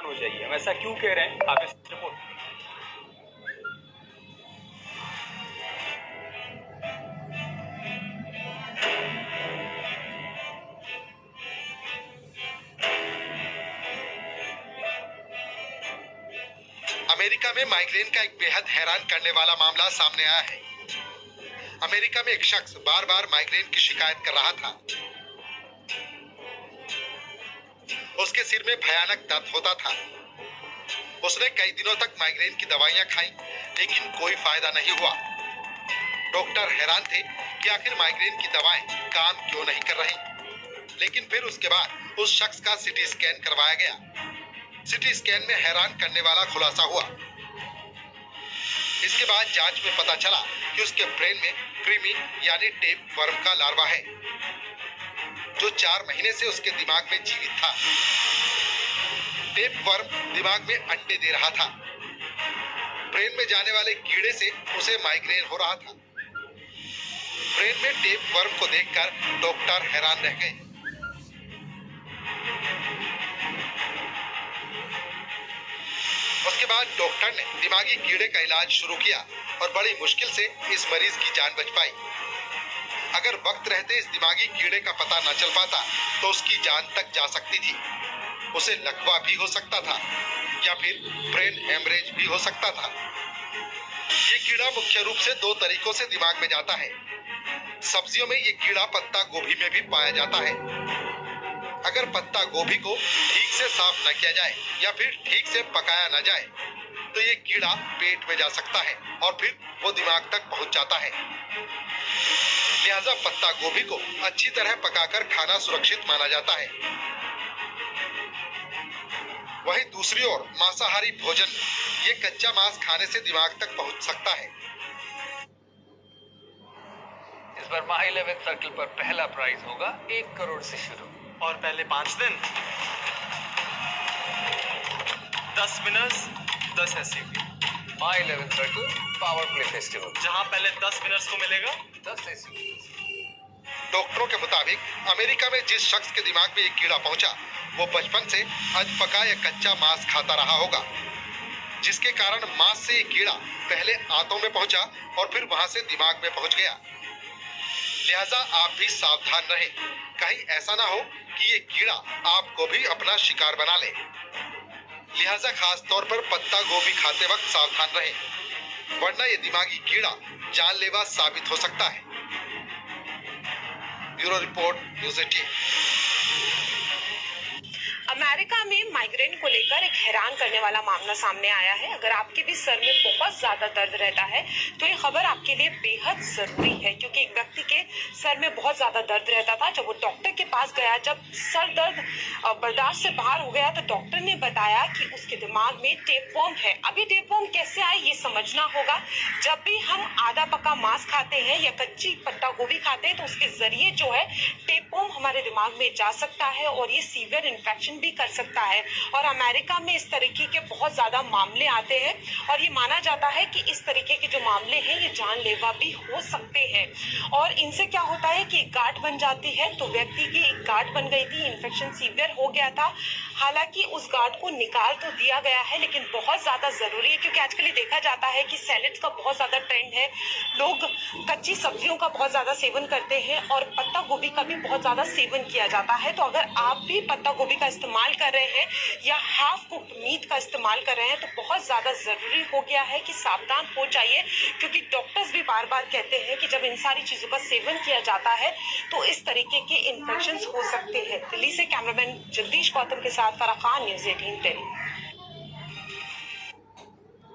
हो जाइए। हम ऐसा क्यों कह रहे हैं, आप इस रिपोर्ट। अमेरिका में माइग्रेन का एक बेहद हैरान करने वाला मामला सामने आया है। अमेरिका में एक शख्स बार बार माइग्रेन की शिकायत कर रहा था। उसके सिर में भयानक दर्द होता था। उसने कई दिनों तक माइग्रेन की दवाइयां खाई, लेकिन कोई फायदा नहीं हुआ। डॉक्टर हैरान थे कि आखिर माइग्रेन की दवाएं काम क्यों नहीं कर रही। लेकिन फिर उसके बाद उस शख्स का सीटी स्कैन करवाया गया। सीटी स्कैन में हैरान करने वाला खुलासा हुआ। इसके बाद जांच में पता चला कि उसके ब्रेन में कृमि यानी टेप वर्म का लार्वा है, जो 4 महीने से उसके दिमाग में जीवित था। टेप वर्म दिमाग में अंडे दे रहा था। ब्रेन में जाने वाले कीड़े से उसे माइग्रेन हो रहा था। ब्रेन में टेप वर्म को देखकर डॉक्टर हैरान रह गए। उसके बाद डॉक्टर ने दिमागी कीड़े का इलाज शुरू किया और बड़ी मुश्किल से इस मरीज की जान बच पाई। अगर वक्त रहते इस दिमागी कीड़े का पता न चल पाता तो उसकी जान तक जा सकती थी। उसे लकवा भी हो सकता था या फिर ब्रेन हेमरेज भी हो सकता था। ये कीड़ा मुख्य रूप से 2 तरीकों से दिमाग में जाता है। सब्जियों में ये कीड़ा पत्ता गोभी में भी पाया जाता है। अगर पत्ता गोभी को ठीक से साफ न किया जाए या फिर ठीक से पकाया न जाए तो ये कीड़ा पेट में जा सकता है और फिर वो दिमाग तक पहुंच जाता है। लिहाजा पत्ता गोभी को अच्छी तरह पकाकर खाना सुरक्षित माना जाता है। वहीं दूसरी ओर मांसाहारी भोजन में ये कच्चा मांस खाने से दिमाग तक पहुंच सकता है। इस बार माई 11 सर्कल पर पहला प्राइज होगा 1 करोड़ से शुरू, और पहले 5 दिन 10 विनर्स 10 SUV। माई 11 सर्कल पावर प्ले फेस्टिवल, जहां पहले 10 विनर्स को मिलेगा 10 SUV। डॉक्टरों के मुताबिक अमेरिका में जिस शख्स के दिमाग में एक कीड़ा पहुंचा वो बचपन से अधपका या कच्चा मांस खाता रहा होगा, जिसके कारण मांस से ये कीड़ा पहले आंतों में पहुंचा और फिर वहां से दिमाग में पहुंच गया। लिहाजा आप भी सावधान रहें, कहीं ऐसा ना हो कि ये कीड़ा आपको भी अपना शिकार बना ले। लिहाजा खास तौर पर पत्ता गोभी खाते वक्त सावधान रहें, वरना ये दिमागी कीड़ा जानलेवा साबित हो सकता है। Bureau report, news 18। अमेरिका में माइग्रेन को लेकर एक हैरान करने वाला मामला सामने आया है। अगर आपके भी सर में बहुत ज्यादा दर्द रहता है तो ये खबर आपके लिए बेहद जरूरी है, क्योंकि एक व्यक्ति के सर में बहुत ज्यादा दर्द रहता था। जब वो डॉक्टर के पास गया, जब सर दर्द बर्दाश्त से बाहर हो गया तो डॉक्टर ने बताया कि उसके दिमाग में टेपवर्म है। अभी टेपवर्म कैसे आए ये समझना होगा। जब भी हम आधा पका मांस खाते हैं या कच्ची पत्ता गोभी खाते हैं तो उसके जरिए जो है टेपवर्म हमारे दिमाग में जा सकता है और ये सीवियर इन्फेक्शन भी कर सकता है। और अमेरिका में इस तरीके के बहुत ज्यादा मामले आते हैं और ये माना जाता है कि इस तरीके के जो मामले हैं ये जानलेवा भी हो सकते हैं। और इनसे क्या होता है कि एक गांठ बन जाती है। तो व्यक्ति की एक गांठ बन गई थी, इन्फेक्शन सीवियर हो गया था। हालांकि उस गांठ को निकाल तो दिया गया है, लेकिन बहुत ज्यादा जरूरी है, क्योंकि आजकल देखा जाता है कि सैलेड्स का बहुत ज्यादा ट्रेंड है। लोग कच्ची सब्जियों का बहुत ज्यादा सेवन करते हैं और पत्ता गोभी का भी बहुत ज्यादा सेवन किया जाता है। तो अगर आप भी पत्ता गोभी का इस्तेमाल कर रहे हैं या हाफ कुक्ड मीट का इस्तेमाल कर रहे हैं तो बहुत ज्यादा जरूरी हो गया है कि सावधान हो जाइए, क्योंकि डॉक्टर्स भी बार बार कहते हैं कि जब इन सारी चीजों का सेवन किया जाता है तो इस तरीके के इन्फेक्शन हो सकते हैं। दिल्ली से कैमरामैन जगदीश गौतम के साथ फराह खान, न्यूज़ 18 दिल्ली।